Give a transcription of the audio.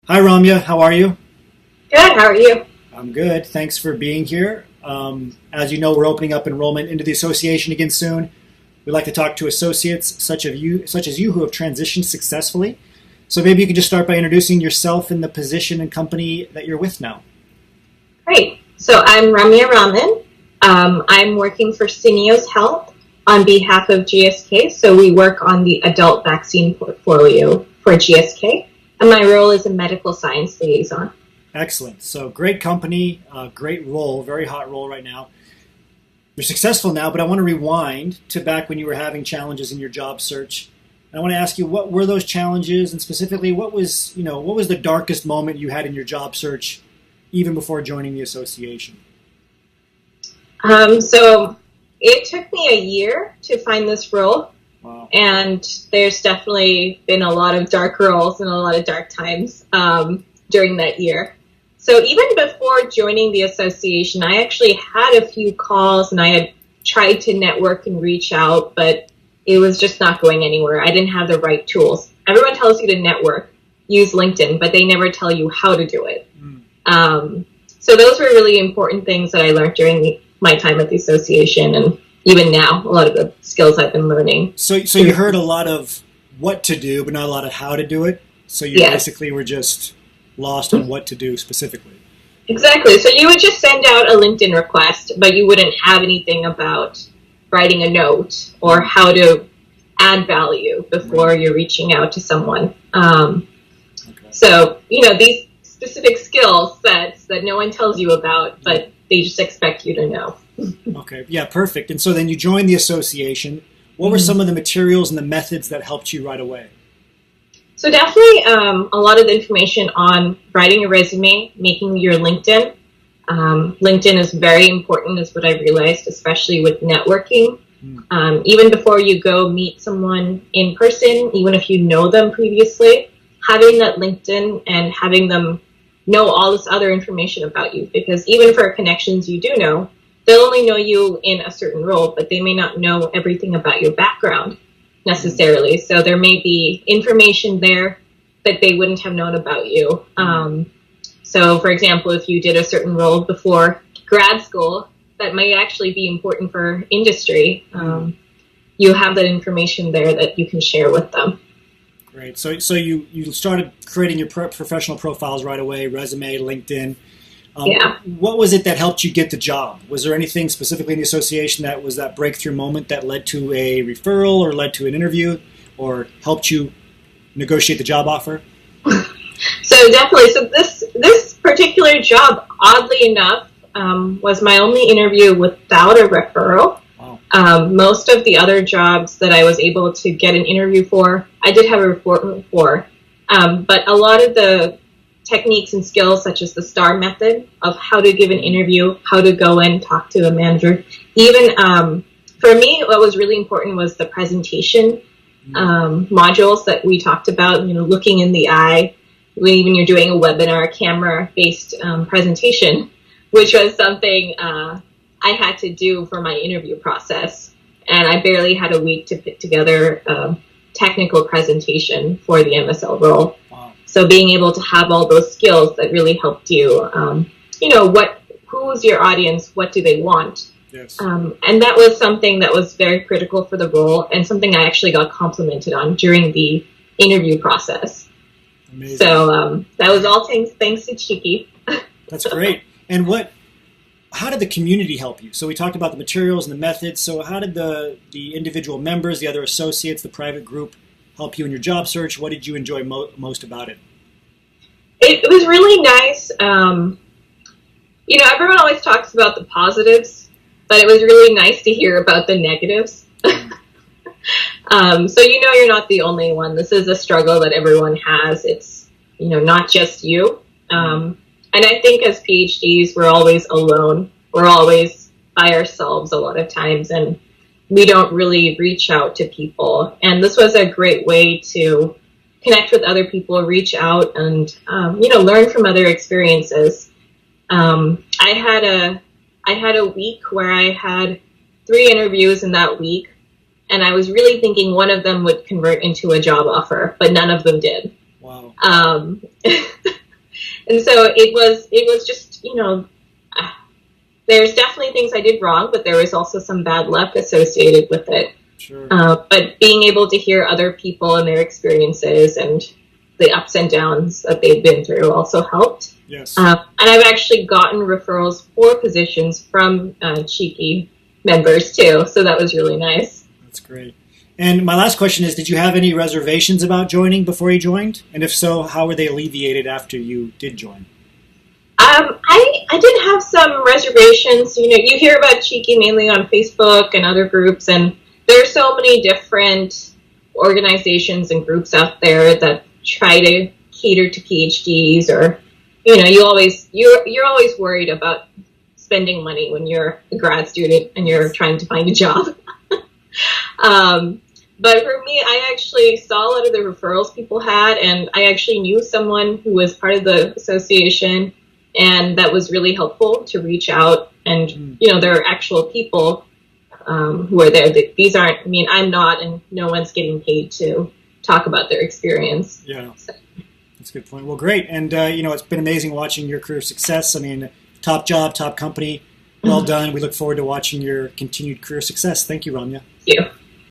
Hi, Ramya. How are you? Good. How are you? I'm good. Thanks for being here. As you know, we're opening up enrollment into the association again soon. We'd like to talk to associates such as you who have transitioned successfully. So maybe you could just start by introducing yourself and the position and company that you're with now. Great. So I'm Ramya Raman. I'm working for Syneos Health on behalf of GSK. So we work on the adult vaccine portfolio for GSK, and my role is a medical science liaison. Excellent. So great company, great role, very hot role right now. You're successful now, but I want to rewind to back when you were having challenges in your job search. I want to ask you, what were those challenges, and specifically, what was the darkest moment you had in your job search, even before joining the association? So it took me a year to find this role, Wow. and there's definitely been a lot of dark roles and a lot of dark times during that year. So even before joining the association, I actually had a few calls and I had tried to network and reach out, but it was just not going anywhere. I didn't have the right tools. Everyone tells you to network, use LinkedIn, but they never tell you how to do it. So those were really important things that I learned during my time at the association, and even now, a lot of the skills I've been learning. So you heard a lot of what to do, but not a lot of how to do it. So you Yes. basically were just lost on what to do specifically. Exactly. So you would just send out a LinkedIn request, but you wouldn't have anything about writing a note or how to add value before Right. you're reaching out to someone. Okay. So, these specific skill sets that no one tells you about, but they just expect you to know. Okay. Yeah. Perfect. And so then you joined the association. What were some of the materials and the methods that helped you right away? So definitely a lot of the information on writing a resume, making your LinkedIn. LinkedIn is very important is what I realized, especially with networking. Even before you go meet someone in person, even if you know them previously, having that LinkedIn and having them know all this other information about you. Because even for connections you do know, they'll only know you in a certain role, but they may not know everything about your background necessarily. So there may be information there that they wouldn't have known about you. So for example, if you did a certain role before grad school, that might actually be important for industry. You have that information there that you can share with them. Great. So you started creating your professional profiles right away, resume, LinkedIn. Yeah. What was it that helped you get the job? Was there anything specifically in the association that was that breakthrough moment that led to a referral or led to an interview or helped you negotiate the job offer? So definitely. So this particular job, oddly enough, was my only interview without a referral. Wow. Most of the other jobs that I was able to get an interview for, I did have a referral for. But a lot of the techniques and skills, such as the STAR method of how to give an interview, how to go in, talk to a manager. Even for me, what was really important was the presentation modules that we talked about, looking in the eye when you're doing a webinar, camera-based presentation, which was something I had to do for my interview process. And I barely had a week to put together a technical presentation for the MSL role. So being able to have all those skills that really helped you, who's your audience, what do they want? Yes. And that was something that was very critical for the role and something I actually got complimented on during the interview process. Amazing. So that was all thanks to Cheeky. That's great. And how did the community help you? So we talked about the materials and the methods. So how did the individual members, the other associates, the private group help you in your job search? What did you enjoy most about it? It was really nice. Everyone always talks about the positives, but it was really nice to hear about the negatives. So you're not the only one. This is a struggle that everyone has. It's, not just you. And I think as PhDs, we're always alone. We're always by ourselves a lot of times, and we don't really reach out to people. And this was a great way to connect with other people, reach out, and learn from other experiences. I had a week where I had 3 interviews in that week, and I was really thinking one of them would convert into a job offer, but none of them did. Wow. And so it was just, there's definitely things I did wrong, but there was also some bad luck associated with it. Sure. But being able to hear other people and their experiences and the ups and downs that they've been through also helped. Yes. And I've actually gotten referrals for positions from Cheeky members too, so that was really nice. That's great. And my last question is, did you have any reservations about joining before you joined? And if so, how were they alleviated after you did join? I did have some reservations. You hear about Cheeky mainly on Facebook and other groups, and there are so many different organizations and groups out there that try to cater to PhDs, or you're always worried about spending money when you're a grad student and you're trying to find a job. But for me, I actually saw a lot of the referrals people had, and I actually knew someone who was part of the association, and that was really helpful to reach out. And, there are actual people who are there. These aren't, I'm not, and no one's getting paid to talk about their experience. Yeah, so. That's a good point. Well, great. And, it's been amazing watching your career success. Top job, top company. Well done. We look forward to watching your continued career success. Thank you, Ramya.